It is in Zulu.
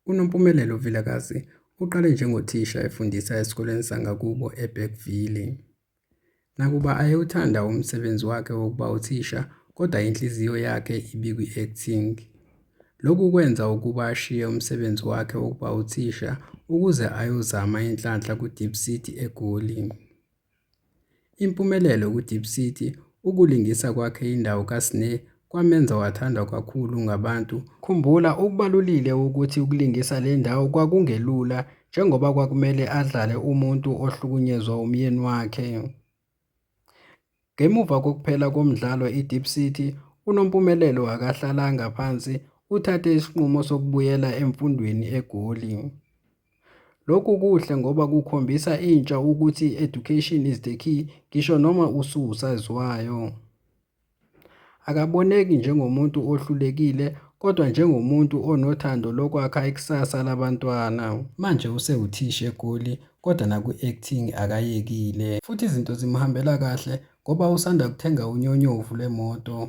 UNompumelelo Vilakazi uqale njengothisha efundisa esikoleni sangakubo eBergville. Nakuba ayewuthanda umsebenzi wakhe wokuba uthisha, kodwa inhliziyo yakhe ibikwi-acting. Lokhu kwenza ukuba ashiye umsebenzi wakhe wokuba uthisha ukuze ayozama inhlanhla kuDeep City eGoli. Impumelelo kuDeep City, ukulingisa kwakhe indawo kaSneh kwamenza wathandwa kakhulu ngabantu. Khumbula ukubalulile ukuthi ukulingisa le ndawo kwakungelula njengoba kwakumele adlale umuntu ohlukunyezwa umyeni wakhe. Ngemuva kokuphela komdlalo iDeep City, uNompumelelo akahlalanga phansi, uthathe isinqumo sokubuyela emfundweni eGoli. Lokhu kuhle ngoba kukhombisa intsha ukuthi education is the key ngisho noma ususaziwayo. Akaboneki njengomuntu ohlulekile kodwa njengomuntu onothando lokwakha ikusasa labantwana. Manje usewuthisha eGoli kodwa naku-acting akayekile futhi izinto zimhambela kahle ngoba usanda kuthenga unyonyovu lwemoto.